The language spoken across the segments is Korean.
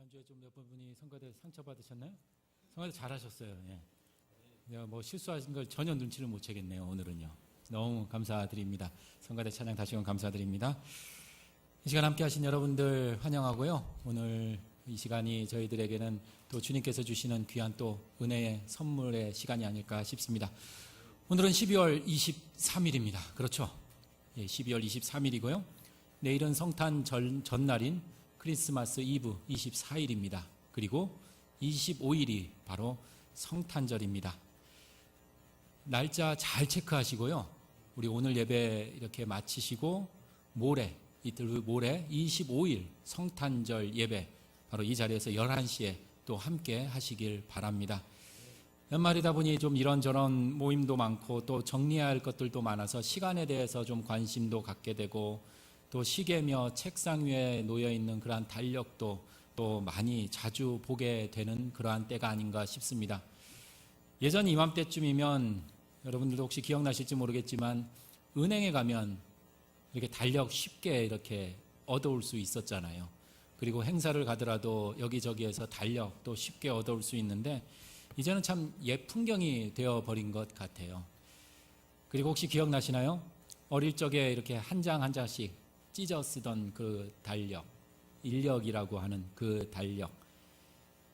지난주에 좀 몇 분이 성가대 상처 받으셨나요? 성가대 잘하셨어요. 예. 내가 뭐 실수하신 걸 전혀 눈치를 못 채겠네요. 오늘은요. 너무 감사드립니다. 성가대 찬양 다시금 감사드립니다. 이 시간 함께 하신 여러분들 환영하고요. 오늘 이 시간이 저희들에게는 또 주님께서 주시는 귀한 또 은혜의 선물의 시간이 아닐까 싶습니다. 오늘은 12월 23일입니다. 그렇죠? 예, 12월 23일이고요. 내일은 성탄 전날인 크리스마스 이브 24일입니다. 그리고 25일이 바로 성탄절입니다. 날짜 잘 체크하시고요. 우리 오늘 예배 이렇게 마치시고 이틀 후 모레 25일 성탄절 예배 바로 이 자리에서 11시에 또 함께 하시길 바랍니다. 연말이다 보니 좀 이런저런 모임도 많고 또 정리해야 할 것들도 많아서 시간에 대해서 좀 관심도 갖게 되고 또 시계며 책상 위에 놓여있는 그러한 달력도 또 많이 자주 보게 되는 그러한 때가 아닌가 싶습니다. 예전 이맘때쯤이면 여러분들도 혹시 기억나실지 모르겠지만 은행에 가면 이렇게 달력 쉽게 이렇게 얻어올 수 있었잖아요. 그리고 행사를 가더라도 여기저기에서 달력도 쉽게 얻어올 수 있는데 이제는 참 옛 풍경이 되어버린 것 같아요. 그리고 혹시 기억나시나요? 어릴 적에 이렇게 한 장 한 장씩 찢어 쓰던 그 달력, 인력이라고 하는 그 달력.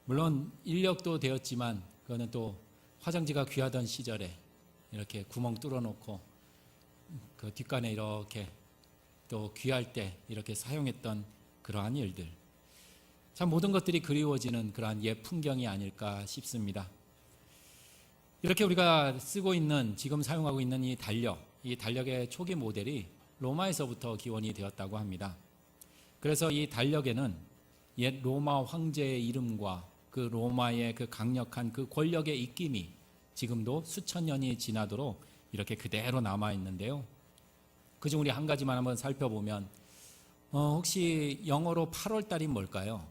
물론 인력도 되었지만 그거는 또 화장지가 귀하던 시절에 이렇게 구멍 뚫어놓고 그 뒷간에 이렇게 또 귀할 때 이렇게 사용했던 그러한 일들. 참 모든 것들이 그리워지는 그러한 옛 풍경이 아닐까 싶습니다. 이렇게 우리가 쓰고 있는, 지금 사용하고 있는 이 달력의 초기 모델이 로마에서부터 기원이 되었다고 합니다. 그래서 이 달력에는 옛 로마 황제의 이름과 그 로마의 그 강력한 그 권력의 입김이 지금도 수천 년이 지나도록 이렇게 그대로 남아 있는데요. 그중 우리 한 가지만 한번 살펴보면 혹시 영어로 8월 달이 뭘까요?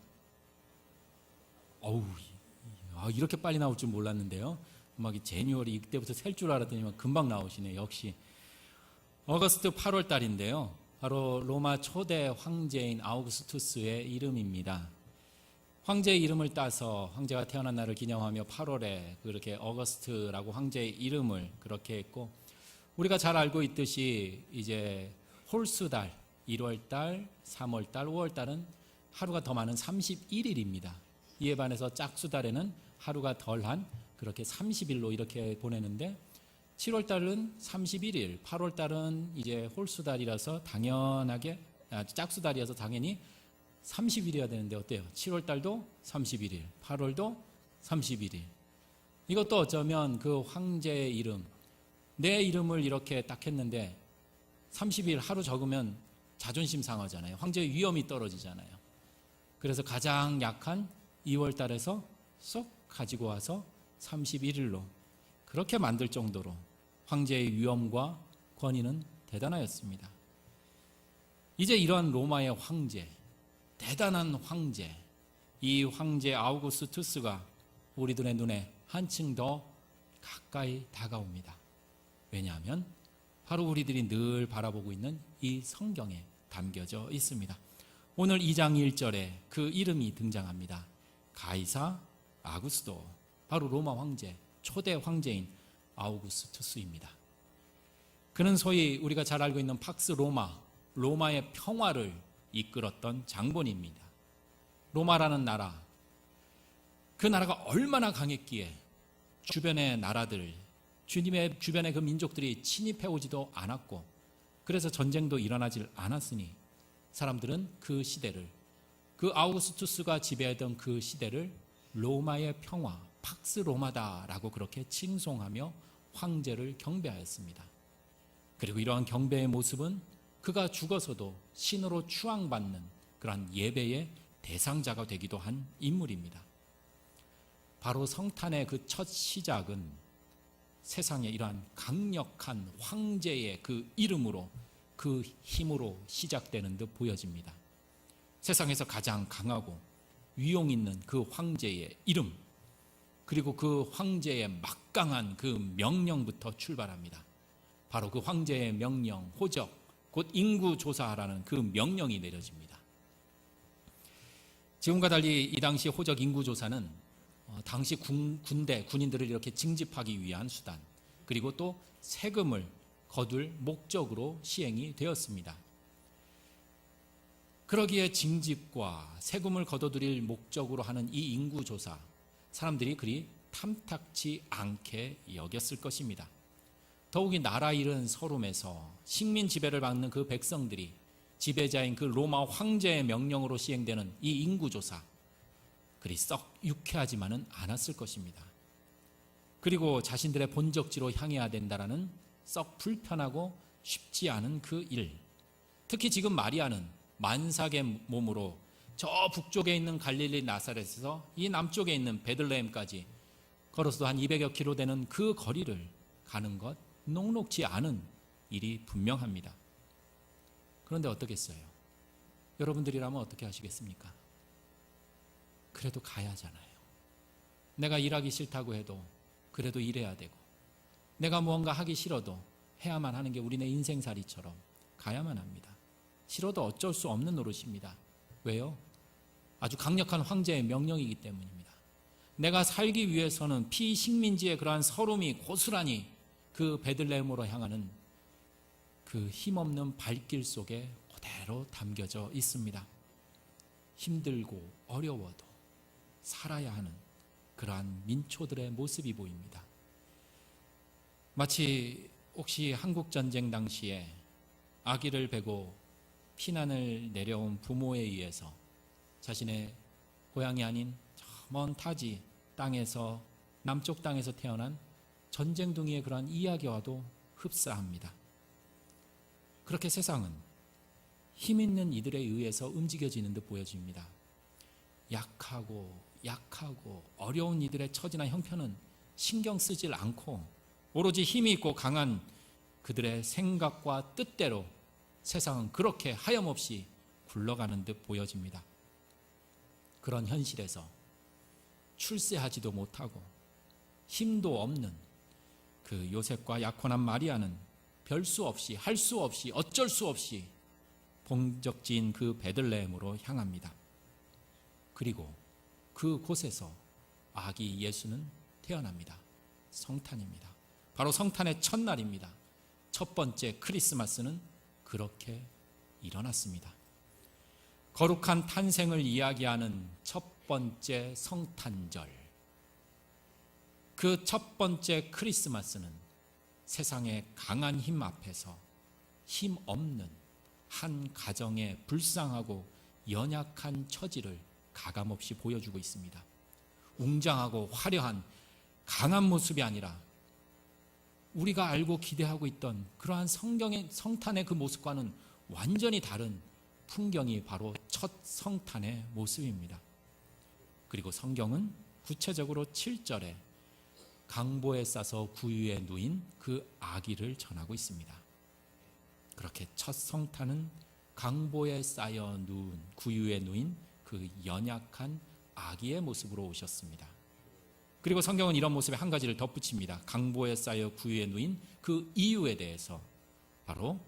이렇게 빨리 나올 줄 몰랐는데요. 막 제뉴얼이 이때부터 셀 줄 알았더니 금방 나오시네. 역시 어거스트 8월 달인데요. 바로 로마 초대 황제인 아우구스투스의 이름입니다. 황제의 이름을 따서 황제가 태어난 날을 기념하며 8월에 그렇게 어거스트라고 황제의 이름을 그렇게 했고, 우리가 잘 알고 있듯이 이제 홀수달 1월달, 3월달, 5월달은 하루가 더 많은 31일입니다. 이에 반해서 짝수달에는 하루가 덜한 그렇게 30일로 이렇게 보내는데 7월달은 31일, 8월달은 이제 홀수달이라서 당연하게 짝수달이어서 당연히 30일이어야 되는데 어때요? 7월달도 31일, 8월도 31일. 이것도 어쩌면 그 황제의 이름, 내 이름을 이렇게 딱 했는데 30일 하루 적으면 자존심 상하잖아요. 황제의 위엄이 떨어지잖아요. 그래서 가장 약한 2월달에서 쏙 가지고 와서 31일로 그렇게 만들 정도로 황제의 위엄과 권위는 대단하였습니다. 이제 이러한 로마의 황제, 대단한 황제, 이 황제 아우구스투스가 우리들의 눈에 한층 더 가까이 다가옵니다. 왜냐하면 바로 우리들이 늘 바라보고 있는 이 성경에 담겨져 있습니다. 오늘 2장 1절에 그 이름이 등장합니다. 가이사 아구스도, 바로 로마 황제, 초대 황제인 아우구스투스입니다. 그는 소위 우리가 잘 알고 있는 팍스 로마의 평화를 이끌었던 장본입니다. 로마라는 나라, 그 나라가 얼마나 강했기에 주변의 나라들, 주님의 주변의 그 민족들이 침입해 오지도 않았고, 그래서 전쟁도 일어나질 않았으니 사람들은 그 시대를, 그 아우구스투스가 지배하던 그 시대를 로마의 평화, 팍스 로마다라고 그렇게 칭송하며 황제를 경배하였습니다. 그리고 이러한 경배의 모습은 그가 죽어서도 신으로 추앙받는 그러한 예배의 대상자가 되기도 한 인물입니다. 바로 성탄의 그 첫 시작은 세상에 이러한 강력한 황제의 그 이름으로, 그 힘으로 시작되는 듯 보여집니다. 세상에서 가장 강하고 위용 있는 그 황제의 이름, 그리고 그 황제의 막강한 그 명령부터 출발합니다. 바로 그 황제의 명령, 호적, 곧 인구 조사하라는 그 명령이 내려집니다. 지금과 달리 이 당시 호적 인구 조사는 당시 군인들을 이렇게 징집하기 위한 수단, 그리고 또 세금을 거둘 목적으로 시행이 되었습니다. 그러기에 징집과 세금을 거둬들일 목적으로 하는 이 인구 조사, 사람들이 그리 탐탁치 않게 여겼을 것입니다. 더욱이 나라 잃은 서름에서 식민 지배를 받는 그 백성들이 지배자인 그 로마 황제의 명령으로 시행되는 이 인구조사, 그리 썩 유쾌하지만은 않았을 것입니다. 그리고 자신들의 본적지로 향해야 된다라는 썩 불편하고 쉽지 않은 그 일, 특히 지금 마리아는 만삭의 몸으로 저 북쪽에 있는 갈릴리 나사렛에서 이 남쪽에 있는 베들레헴까지 걸어서도 한 200여 킬로 되는 그 거리를 가는 것 녹록지 않은 일이 분명합니다. 그런데 어떻겠어요? 여러분들이라면 어떻게 하시겠습니까? 그래도 가야 하잖아요. 내가 일하기 싫다고 해도 그래도 일해야 되고, 내가 무언가 하기 싫어도 해야만 하는 게 우리네 인생살이처럼 가야만 합니다. 싫어도 어쩔 수 없는 노릇입니다. 왜요? 아주 강력한 황제의 명령이기 때문입니다. 내가 살기 위해서는 피식민지의 그러한 서름이 고스란히 그 베들레헴으로 향하는 그 힘없는 발길 속에 그대로 담겨져 있습니다. 힘들고 어려워도 살아야 하는 그러한 민초들의 모습이 보입니다. 마치 혹시 한국전쟁 당시에 아기를 베고 피난을 내려온 부모에 의해서 자신의 고향이 아닌 저 먼 타지 땅에서, 남쪽 땅에서 태어난 전쟁둥이의 그러한 이야기와도 흡사합니다. 그렇게 세상은 힘 있는 이들에 의해서 움직여지는 듯 보여집니다. 약하고 어려운 이들의 처지나 형편은 신경 쓰질 않고 오로지 힘이 있고 강한 그들의 생각과 뜻대로 세상은 그렇게 하염없이 굴러가는 듯 보여집니다. 그런 현실에서 출세하지도 못하고 힘도 없는 그 요셉과 약혼한 마리아는 별 수 없이, 할 수 없이, 어쩔 수 없이 본적지인 그 베들레헴으로 향합니다. 그리고 그 곳에서 아기 예수는 태어납니다. 성탄입니다. 바로 성탄의 첫날입니다. 첫 번째 크리스마스는 그렇게 일어났습니다. 거룩한 탄생을 이야기하는 첫 번째 성탄절, 그 첫 번째 크리스마스는 세상의 강한 힘 앞에서 힘 없는 한 가정의 불쌍하고 연약한 처지를 가감없이 보여주고 있습니다. 웅장하고 화려한 강한 모습이 아니라 우리가 알고 기대하고 있던 그러한 성탄의 그 모습과는 완전히 다른 풍경이 바로 첫 성탄의 모습입니다. 그리고 성경은 구체적으로 7절에 강보에 싸서 구유에 누인 그 아기를 전하고 있습니다. 그렇게 첫 성탄은 강보에 쌓여 누운, 구유에 누인 그 연약한 아기의 모습으로 오셨습니다. 그리고 성경은 이런 모습에 한 가지를 덧붙입니다. 강보에 쌓여 구유에 누인 그 이유에 대해서 바로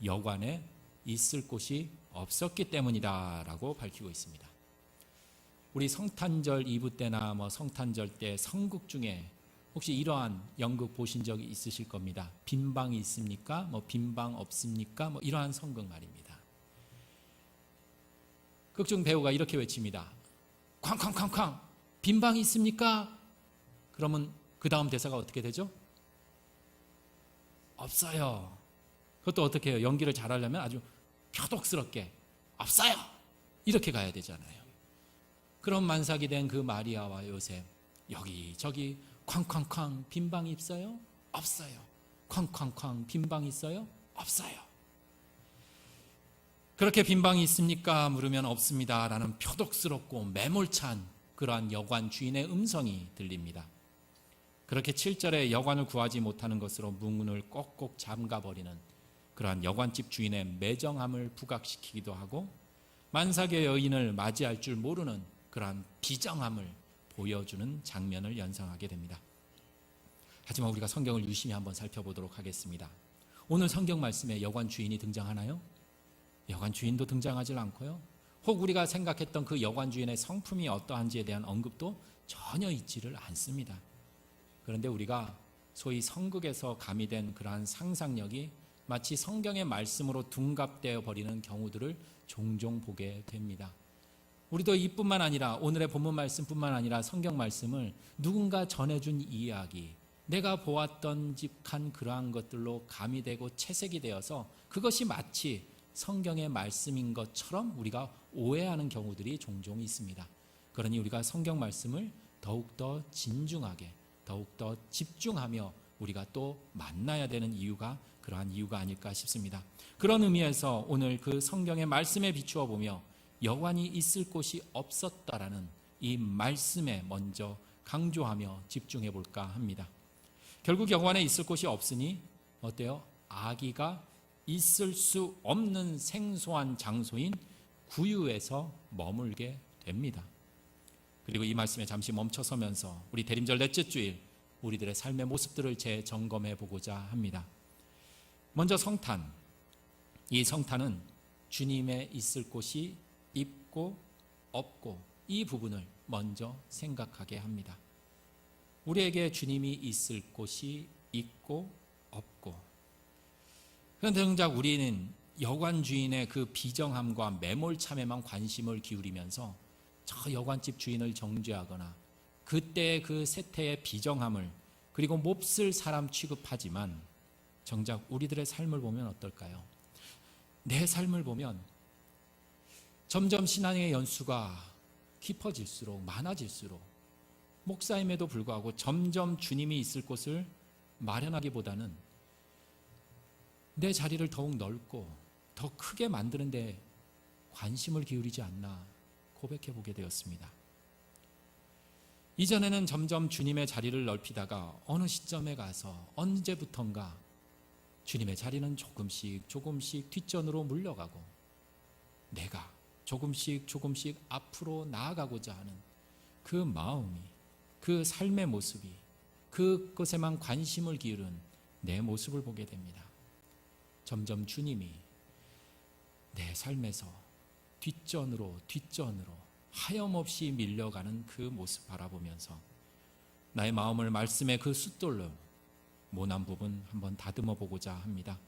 여관에 있을 곳이 없었기 때문이다 라고 밝히고 있습니다. 우리 성탄절 이브 때나 성탄절 때 성극 중에 혹시 이러한 연극 보신 적이 있으실 겁니다. 빈방이 있습니까? 빈방 없습니까? 이러한 성극 말입니다. 극중 배우가 이렇게 외칩니다. 쾅쾅쾅쾅 빈방이 있습니까? 그러면 그 다음 대사가 어떻게 되죠? 없어요. 그것도 어떻게 해요? 연기를 잘하려면 아주 표독스럽게 없어요. 이렇게 가야 되잖아요. 그런 만삭이 된 그 마리아와 요셉, 여기저기 쾅쾅쾅 빈방이 있어요? 없어요. 쾅쾅쾅 빈방이 있어요? 없어요. 그렇게 빈방이 있습니까? 물으면 없습니다 라는 표독스럽고 매몰찬 그러한 여관 주인의 음성이 들립니다. 그렇게 7절에 여관을 구하지 못하는 것으로 문을 꼭꼭 잠가버리는 그러한 여관집 주인의 매정함을 부각시키기도 하고, 만삭의 여인을 맞이할 줄 모르는 그러한 비정함을 보여주는 장면을 연상하게 됩니다. 하지만 우리가 성경을 유심히 한번 살펴보도록 하겠습니다. 오늘 성경 말씀에 여관 주인이 등장하나요? 여관 주인도 등장하지 않고요. 혹 우리가 생각했던 그 여관 주인의 성품이 어떠한지에 대한 언급도 전혀 있지를 않습니다. 그런데 우리가 소위 성극에서 가미된 그러한 상상력이 마치 성경의 말씀으로 둔갑되어 버리는 경우들을 종종 보게 됩니다. 우리도 이뿐만 아니라 오늘의 본문 말씀뿐만 아니라 성경 말씀을 누군가 전해준 이야기, 내가 보았던 직한 그러한 것들로 가미되고 채색이 되어서 그것이 마치 성경의 말씀인 것처럼 우리가 오해하는 경우들이 종종 있습니다. 그러니 우리가 성경 말씀을 더욱더 진중하게, 더욱더 집중하며 우리가 또 만나야 되는 이유가 그러한 이유가 아닐까 싶습니다. 그런 의미에서 오늘 그 성경의 말씀에 비추어 보며 여관이 있을 곳이 없었다라는 이 말씀에 먼저 강조하며 집중해 볼까 합니다. 결국 여관에 있을 곳이 없으니 어때요? 아기가 있을 수 없는 생소한 장소인 구유에서 머물게 됩니다. 그리고 이 말씀에 잠시 멈춰서면서 우리 대림절 넷째 주일 우리들의 삶의 모습들을 재점검해 보고자 합니다. 먼저 성탄. 이 성탄은 주님의 있을 곳이 있고 없고 이 부분을 먼저 생각하게 합니다. 우리에게 주님이 있을 곳이 있고 없고, 그런데 정작 우리는 여관 주인의 그 비정함과 매몰참에만 관심을 기울이면서 저 여관집 주인을 정죄하거나 그때의 그 세태의 비정함을 그리고 몹쓸 사람 취급하지만 정작 우리들의 삶을 보면 어떨까요? 내 삶을 보면 점점 신앙의 연수가 깊어질수록 많아질수록 목사임에도 불구하고 점점 주님이 있을 곳을 마련하기보다는 내 자리를 더욱 넓고 더 크게 만드는 데 관심을 기울이지 않나 고백해 보게 되었습니다. 이전에는 점점 주님의 자리를 넓히다가 어느 시점에 가서 언제부턴가 주님의 자리는 조금씩 뒷전으로 물려가고 내가 조금씩 앞으로 나아가고자 하는 그 마음이, 그 삶의 모습이, 그것에만 관심을 기울인 내 모습을 보게 됩니다. 점점 주님이 내 삶에서 뒷전으로 하염없이 밀려가는 그 모습 바라보면서 나의 마음을 말씀의 그 숫돌로 모난 부분 한번 다듬어 보고자 합니다.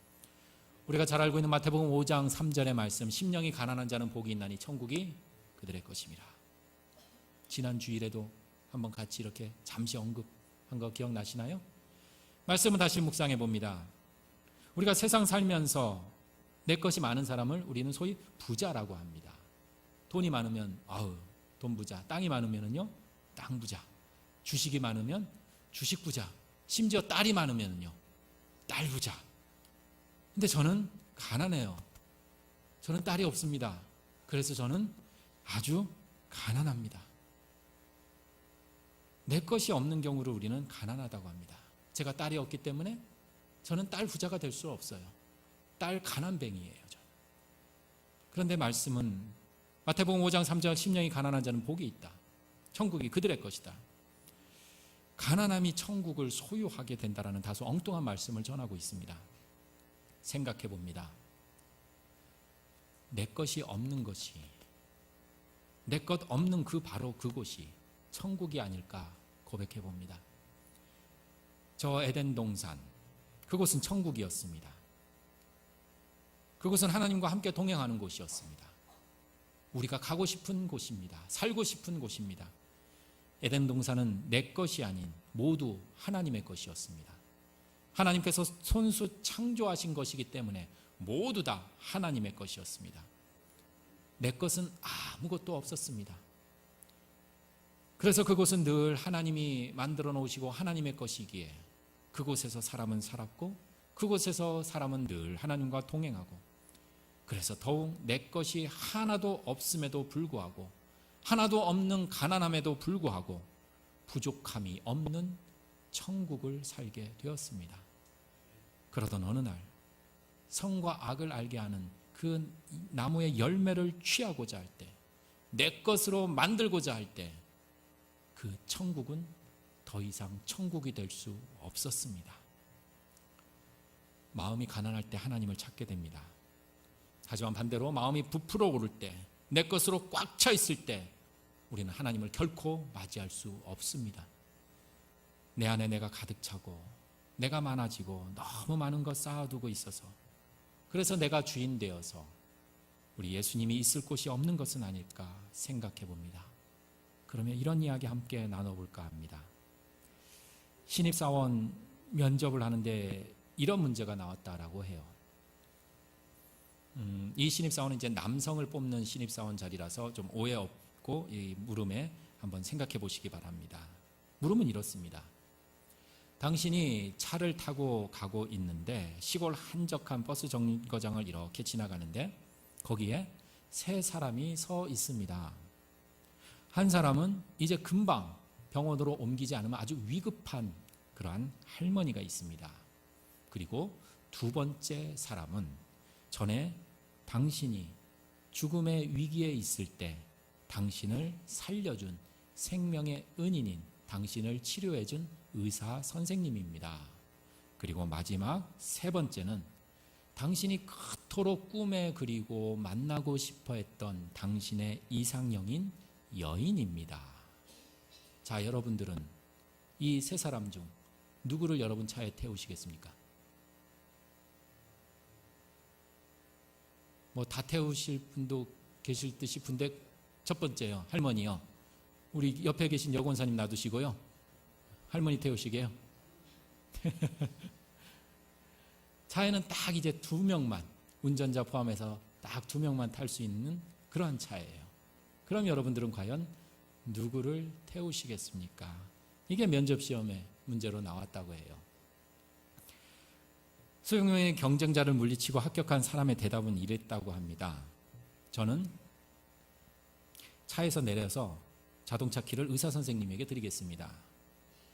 우리가 잘 알고 있는 마태복음 5장 3절의 말씀, 심령이 가난한 자는 복이 있나니 천국이 그들의 것임이라. 지난 주일에도 한번 같이 이렇게 잠시 언급한 거 기억나시나요? 말씀을 다시 묵상해 봅니다. 우리가 세상 살면서 내 것이 많은 사람을 우리는 소위 부자라고 합니다. 돈이 많으면 돈 부자, 땅이 많으면요 땅 부자, 주식이 많으면 주식 부자, 심지어 딸이 많으면요 딸 부자. 근데 저는 가난해요. 저는 딸이 없습니다. 그래서 저는 아주 가난합니다. 내 것이 없는 경우를 우리는 가난하다고 합니다. 제가 딸이 없기 때문에 저는 딸 부자가 될 수 없어요. 딸 가난뱅이에요, 저는. 그런데 말씀은 마태복음 5장 3절 심령이 가난한 자는 복이 있다. 천국이 그들의 것이다. 가난함이 천국을 소유하게 된다라는 다소 엉뚱한 말씀을 전하고 있습니다. 생각해 봅니다. 내 것이 없는 것이, 내 것 없는 바로 그곳이 천국이 아닐까 고백해 봅니다. 저 에덴 동산, 그곳은 천국이었습니다. 그곳은 하나님과 함께 동행하는 곳이었습니다. 우리가 가고 싶은 곳입니다. 살고 싶은 곳입니다. 에덴 동산은 내 것이 아닌 모두 하나님의 것이었습니다. 하나님께서 손수 창조하신 것이기 때문에 모두 다 하나님의 것이었습니다. 내 것은 아무것도 없었습니다. 그래서 그곳은 늘 하나님이 만들어 놓으시고 하나님의 것이기에 그곳에서 사람은 살았고 그곳에서 사람은 늘 하나님과 동행하고, 그래서 더욱 내 것이 하나도 없음에도 불구하고, 하나도 없는 가난함에도 불구하고 부족함이 없는 천국을 살게 되었습니다. 그러던 어느 날 선과 악을 알게 하는 그 나무의 열매를 취하고자 할 때, 내 것으로 만들고자 할 때 그 천국은 더 이상 천국이 될 수 없었습니다. 마음이 가난할 때 하나님을 찾게 됩니다. 하지만 반대로 마음이 부풀어 오를 때, 내 것으로 꽉 차 있을 때 우리는 하나님을 결코 맞이할 수 없습니다. 내 안에 내가 가득 차고 내가 많아지고 너무 많은 것 쌓아두고 있어서, 그래서 내가 주인 되어서 우리 예수님이 있을 곳이 없는 것은 아닐까 생각해 봅니다. 그러면 이런 이야기 함께 나눠볼까 합니다. 신입사원 면접을 하는데 이런 문제가 나왔다라고 해요. 이 신입사원은 이제 남성을 뽑는 신입사원 자리라서 좀 오해 없고 이 물음에 한번 생각해 보시기 바랍니다. 물음은 이렇습니다. 당신이 차를 타고 가고 있는데 시골 한적한 버스 정거장을 이렇게 지나가는데 거기에 세 사람이 서 있습니다. 한 사람은 이제 금방 병원으로 옮기지 않으면 아주 위급한 그러한 할머니가 있습니다. 그리고 두 번째 사람은 전에 당신이 죽음의 위기에 있을 때 당신을 살려준 생명의 은인인 당신을 치료해준 의사 선생님입니다. 그리고 마지막 세 번째는 당신이 그토록 꿈에 그리고 만나고 싶어 했던 당신의 이상형인 여인입니다. 자, 여러분들은 이 세 사람 중 누구를 여러분 차에 태우시겠습니까? 뭐 다 태우실 분도 계실 듯이 분데 첫 번째요, 할머니요. 우리 옆에 계신 여권사님 놔두시고요. 할머니 태우시게요. 차에는 딱 이제 두 명만, 운전자 포함해서 딱 두 명만 탈 수 있는 그러한 차예요. 그럼 여러분들은 과연 누구를 태우시겠습니까? 이게 면접시험의 문제로 나왔다고 해요. 수용료의 경쟁자를 물리치고 합격한 사람의 대답은 이랬다고 합니다. 저는 차에서 내려서 자동차 키를 의사 선생님에게 드리겠습니다.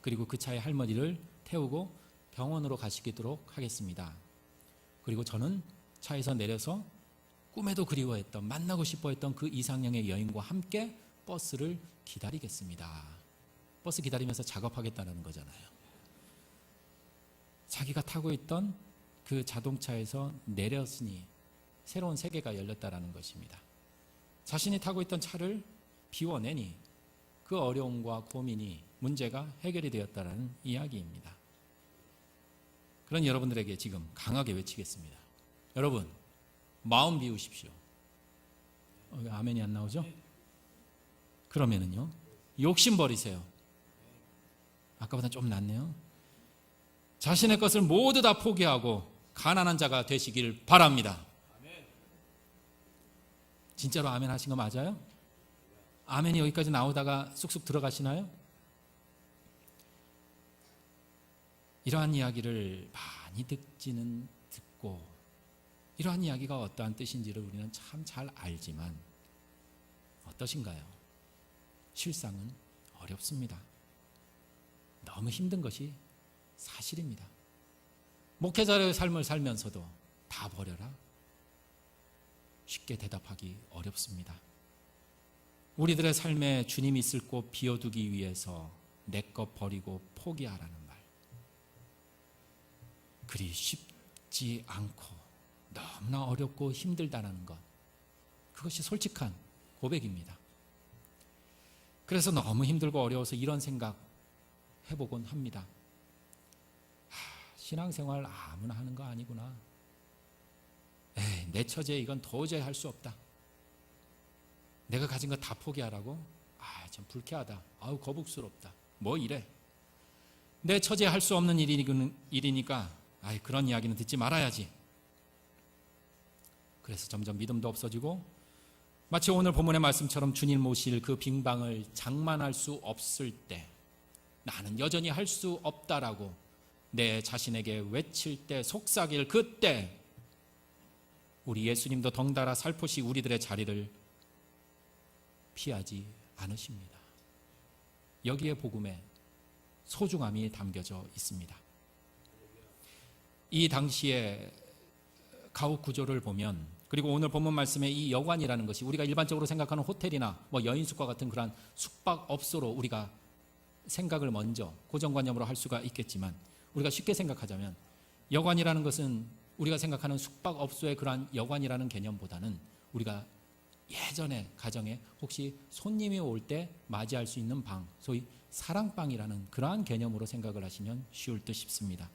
그리고 그 차에 할머니를 태우고 병원으로 가시도록 하겠습니다. 그리고 저는 차에서 내려서 꿈에도 그리워했던, 만나고 싶어했던 그 이상형의 여인과 함께 버스를 기다리겠습니다. 버스 기다리면서 작업하겠다는 거잖아요. 자기가 타고 있던 그 자동차에서 내렸으니 새로운 세계가 열렸다는 것입니다. 자신이 타고 있던 차를 비워내니 그 어려움과 고민이, 문제가 해결이 되었다는 이야기입니다. 그런 여러분들에게 지금 강하게 외치겠습니다. 여러분, 마음 비우십시오. 왜 아멘이 안 나오죠? 그러면은요, 욕심 버리세요. 아까보다 좀 낫네요. 자신의 것을 모두 다 포기하고 가난한 자가 되시길 바랍니다. 진짜로 아멘 하신 거 맞아요? 아멘이 여기까지 나오다가 쑥쑥 들어가시나요? 이러한 이야기를 많이 듣고 이러한 이야기가 어떠한 뜻인지를 우리는 참 잘 알지만 어떠신가요? 실상은 어렵습니다. 너무 힘든 것이 사실입니다. 목회자의 삶을 살면서도 다 버려라? 쉽게 대답하기 어렵습니다. 우리들의 삶에 주님이 있을 곳 비워두기 위해서 내 것 버리고 포기하라는 말, 그리 쉽지 않고 너무나 어렵고 힘들다는 것, 그것이 솔직한 고백입니다. 그래서 너무 힘들고 어려워서 이런 생각 해보곤 합니다. 신앙생활 아무나 하는 거 아니구나. 내 처지에 이건 도저히 할 수 없다. 내가 가진 거 다 포기하라고? 참 불쾌하다. 거북스럽다. 뭐 이래. 내 처지에 할 수 없는 일이니까 그런 이야기는 듣지 말아야지. 그래서 점점 믿음도 없어지고, 마치 오늘 본문의 말씀처럼 주님 모실 그 빈방을 장만할 수 없을 때, 나는 여전히 할 수 없다라고 내 자신에게 외칠 때, 속삭일 그때 우리 예수님도 덩달아 살포시 우리들의 자리를 피하지 않으십니다. 여기에 복음의 소중함이 담겨져 있습니다. 이 당시의 가옥 구조를 보면, 그리고 오늘 본문 말씀에 이 여관이라는 것이 우리가 일반적으로 생각하는 호텔이나 여인숙과 같은 그런 숙박업소로 우리가 생각을 먼저 고정관념으로 할 수가 있겠지만, 우리가 쉽게 생각하자면 여관이라는 것은 우리가 생각하는 숙박업소의 그러한 여관이라는 개념보다는 우리가 예전에 가정에 혹시 손님이 올 때 맞이할 수 있는 방, 소위 사랑방이라는 그러한 개념으로 생각을 하시면 쉬울 듯 싶습니다.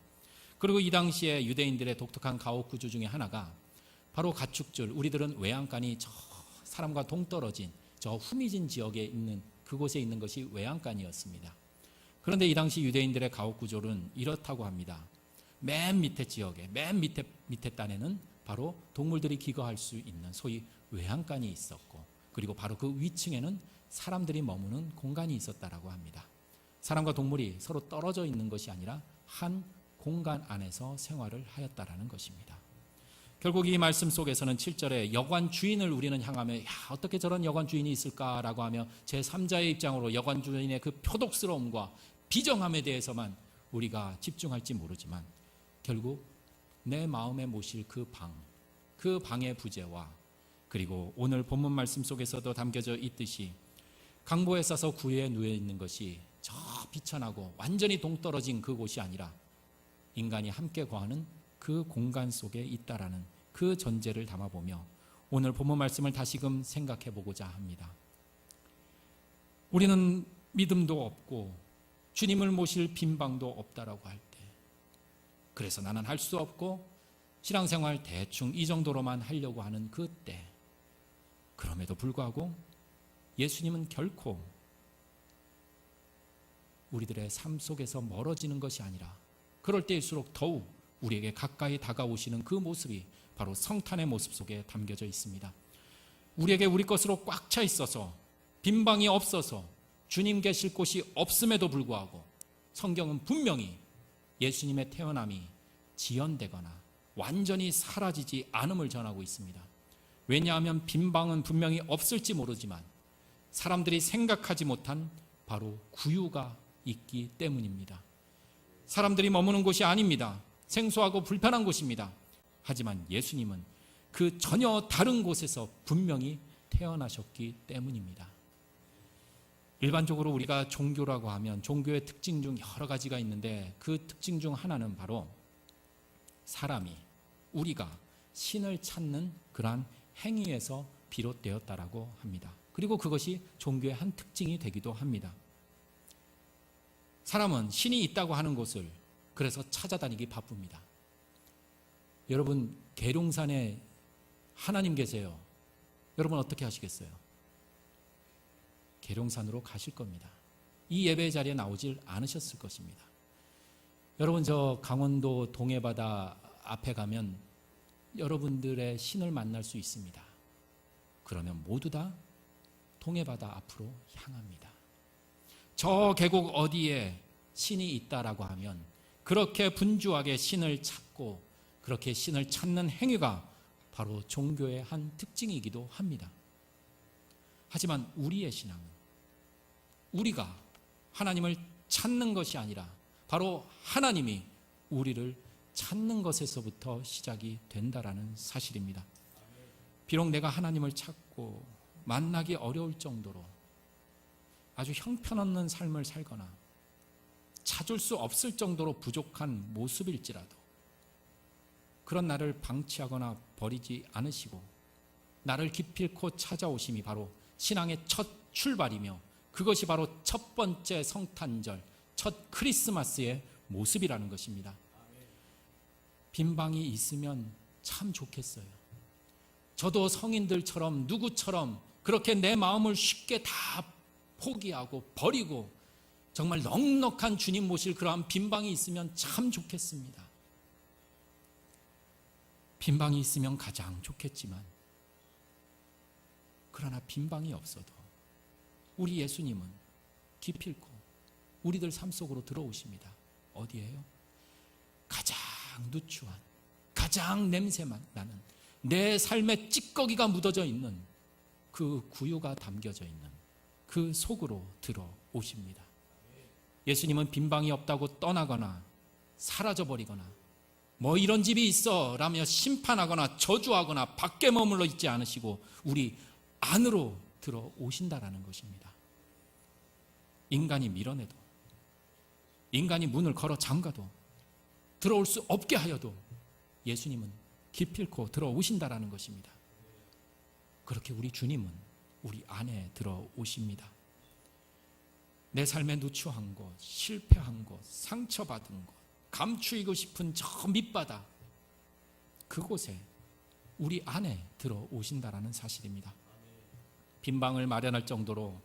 그리고 이 당시에 유대인들의 독특한 가옥 구조 중에 하나가 바로 가축줄, 우리들은 외양간이 저 사람과 동떨어진 저 후미진 지역에 있는 그곳에 있는 것이 외양간이었습니다. 그런데 이 당시 유대인들의 가옥 구조는 이렇다고 합니다. 맨 밑에 지역에, 맨 밑에 단에는 바로 동물들이 기거할 수 있는 소위 외양간이 있었고, 그리고 바로 그 위층에는 사람들이 머무는 공간이 있었다라고 합니다. 사람과 동물이 서로 떨어져 있는 것이 아니라 한 공간 안에서 생활을 하였다라는 것입니다. 결국 이 말씀 속에서는 7절에 여관 주인을 우리는 향하며 어떻게 저런 여관 주인이 있을까라고 하며 제3자의 입장으로 여관 주인의 그 표독스러움과 비정함에 대해서만 우리가 집중할지 모르지만 결국 내 마음에 모실 그 방의 부재와 그리고 오늘 본문 말씀 속에서도 담겨져 있듯이 강보에 싸서 구유에 누워 있는 것이 저 비천하고 완전히 동떨어진 그곳이 아니라 인간이 함께 거하는 그 공간 속에 있다라는 그 전제를 담아보며 오늘 본문 말씀을 다시금 생각해 보고자 합니다. 우리는 믿음도 없고 주님을 모실 빈방도 없다라고 할 때, 그래서 나는 할 수 없고 신앙생활 대충 이 정도로만 하려고 하는 그때, 그럼에도 불구하고 예수님은 결코 우리들의 삶 속에서 멀어지는 것이 아니라 그럴 때일수록 더욱 우리에게 가까이 다가오시는 그 모습이 바로 성탄의 모습 속에 담겨져 있습니다. 우리에게 우리 것으로 꽉 차 있어서 빈방이 없어서 주님 계실 곳이 없음에도 불구하고 성경은 분명히 예수님의 태어남이 지연되거나 완전히 사라지지 않음을 전하고 있습니다. 왜냐하면 빈방은 분명히 없을지 모르지만 사람들이 생각하지 못한 바로 구유가 있기 때문입니다. 사람들이 머무는 곳이 아닙니다. 생소하고 불편한 곳입니다. 하지만 예수님은 그 전혀 다른 곳에서 분명히 태어나셨기 때문입니다. 일반적으로 우리가 종교라고 하면 종교의 특징 중 여러 가지가 있는데 그 특징 중 하나는 바로 사람이, 우리가 신을 찾는 그러한 행위에서 비롯되었다라고 합니다. 그리고 그것이 종교의 한 특징이 되기도 합니다. 사람은 신이 있다고 하는 곳을 그래서 찾아다니기 바쁩니다. 여러분, 계룡산에 하나님 계세요. 여러분 어떻게 하시겠어요? 계룡산으로 가실 겁니다. 이 예배 자리에 나오질 않으셨을 것입니다. 여러분, 저 강원도 동해바다 앞에 가면 여러분들의 신을 만날 수 있습니다. 그러면 모두 다 동해바다 앞으로 향합니다. 저 계곡 어디에 신이 있다라고 하면 그렇게 분주하게 신을 찾고 그렇게 신을 찾는 행위가 바로 종교의 한 특징이기도 합니다. 하지만 우리의 신앙은 우리가 하나님을 찾는 것이 아니라 바로 하나님이 우리를 찾는 것에서부터 시작이 된다라는 사실입니다. 비록 내가 하나님을 찾고 만나기 어려울 정도로 아주 형편없는 삶을 살거나 찾을 수 없을 정도로 부족한 모습일지라도 그런 나를 방치하거나 버리지 않으시고 나를 기필코 찾아오심이 바로 신앙의 첫 출발이며 그것이 바로 첫 번째 성탄절, 첫 크리스마스의 모습이라는 것입니다. 빈방이 있으면 참 좋겠어요. 저도 성인들처럼 누구처럼 그렇게 내 마음을 쉽게 다 포기하고 버리고 정말 넉넉한 주님 모실 그러한 빈방이 있으면 참 좋겠습니다. 빈방이 있으면 가장 좋겠지만 그러나 빈방이 없어도 우리 예수님은 기필코 우리들 삶 속으로 들어오십니다. 어디예요? 가장 누추한, 가장 냄새만 나는 내 삶의 찌꺼기가 묻어져 있는 그 구유가 담겨져 있는 그 속으로 들어오십니다. 예수님은 빈방이 없다고 떠나거나 사라져버리거나 뭐 이런 집이 있어 라며 심판하거나 저주하거나 밖에 머물러 있지 않으시고 우리 안으로 들어오신다라는 것입니다. 인간이 밀어내도 인간이 문을 걸어 잠가도 들어올 수 없게 하여도 예수님은 기필코 들어오신다라는 것입니다. 그렇게 우리 주님은 우리 안에 들어오십니다. 내 삶에 누추한 것, 실패한 것, 상처받은 것, 감추이고 싶은 저 밑바닥, 그곳에 우리 안에 들어오신다라는 사실입니다. 빈 방을 마련할 정도로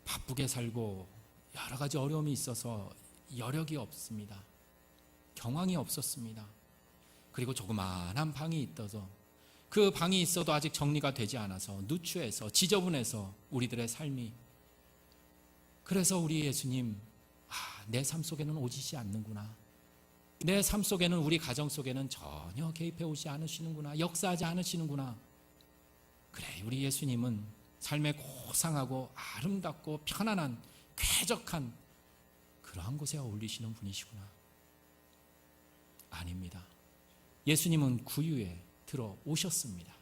바쁘게 살고 여러 가지 어려움이 있어서 여력이 없습니다. 경황이 없었습니다. 그리고 조그마한 방이 있어서 그 방이 있어도 아직 정리가 되지 않아서 누추해서 지저분해서 우리들의 삶이, 그래서 우리 예수님, 내 삶 속에는 오시지 않는구나, 내 삶 속에는, 우리 가정 속에는 전혀 개입해 오지 않으시는구나, 역사하지 않으시는구나. 그래, 우리 예수님은 삶의 고상하고 아름답고 편안한 쾌적한 그러한 곳에 어울리시는 분이시구나. 아닙니다. 예수님은 구유에 들어오셨습니다.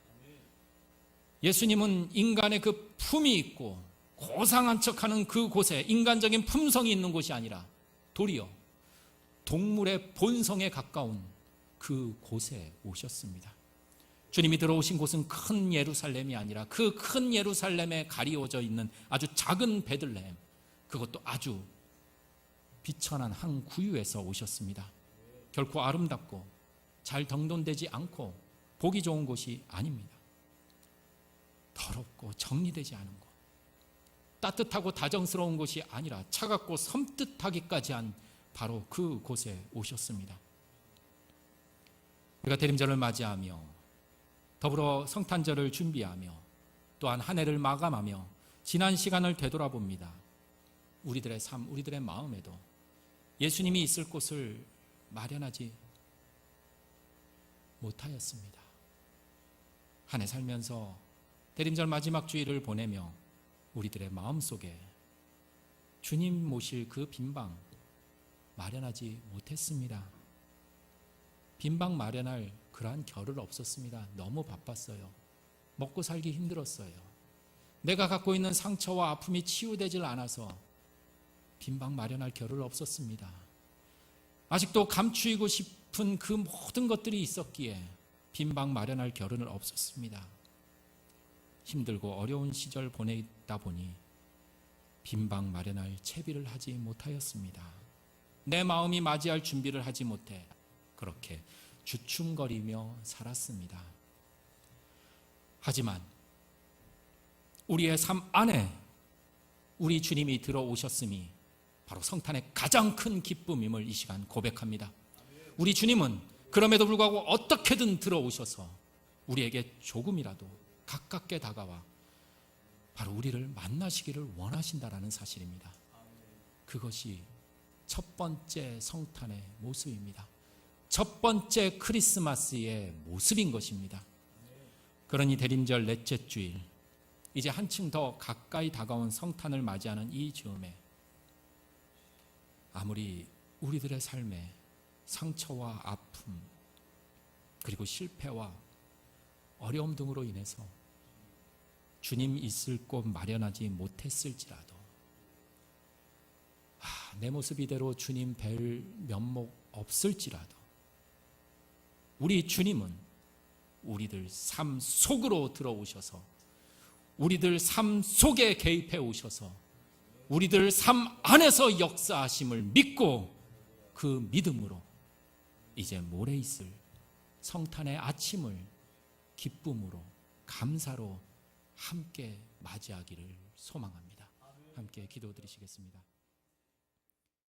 예수님은 인간의 그 품이 있고 고상한 척하는 그곳에, 인간적인 품성이 있는 곳이 아니라 도리어 동물의 본성에 가까운 그 곳에 오셨습니다. 주님이 들어오신 곳은 큰 예루살렘이 아니라 그 큰 예루살렘에 가리워져 있는 아주 작은 베들레헴, 그것도 아주 비천한 한 구유에서 오셨습니다. 결코 아름답고 잘 정돈되지 않고 보기 좋은 곳이 아닙니다. 더럽고 정리되지 않은 곳, 따뜻하고 다정스러운 곳이 아니라 차갑고 섬뜩하기까지 한 바로 그 곳에 오셨습니다. 우리가 대림절을 맞이하며 더불어 성탄절을 준비하며 또한 한 해를 마감하며 지난 시간을 되돌아봅니다. 우리들의 삶, 우리들의 마음에도 예수님이 있을 곳을 마련하지 못하였습니다. 한 해 살면서 대림절 마지막 주일을 보내며 우리들의 마음속에 주님 모실 그 빈방 마련하지 못했습니다. 빈방 마련할 그러한 겨를 없었습니다. 너무 바빴어요. 먹고 살기 힘들었어요. 내가 갖고 있는 상처와 아픔이 치유되질 않아서 빈방 마련할 겨를 없었습니다. 아직도 감추이고 싶은 그 모든 것들이 있었기에 빈방 마련할 겨를은 없었습니다. 힘들고 어려운 시절 보내다 보니 빈방 마련할 채비를 하지 못하였습니다. 내 마음이 맞이할 준비를 하지 못해 그렇게 주춤거리며 살았습니다. 하지만 우리의 삶 안에 우리 주님이 들어오셨음이 바로 성탄의 가장 큰 기쁨임을 이 시간 고백합니다. 우리 주님은 그럼에도 불구하고 어떻게든 들어오셔서 우리에게 조금이라도 가깝게 다가와 바로 우리를 만나시기를 원하신다라는 사실입니다. 그것이 첫 번째 성탄의 모습입니다. 첫 번째 크리스마스의 모습인 것입니다. 그러니 대림절 넷째 주일, 이제 한층 더 가까이 다가온 성탄을 맞이하는 이 즈음에 아무리 우리들의 삶에 상처와 아픔 그리고 실패와 어려움 등으로 인해서 주님 있을 곳 마련하지 못했을지라도 내 모습 이대로 주님 뵐 면목 없을지라도 우리 주님은 우리들 삶 속으로 들어오셔서 우리들 삶 속에 개입해 오셔서 우리들 삶 안에서 역사하심을 믿고 그 믿음으로 이제 모레 있을 성탄의 아침을 기쁨으로 감사로 함께 맞이하기를 소망합니다. 함께 기도드리시겠습니다.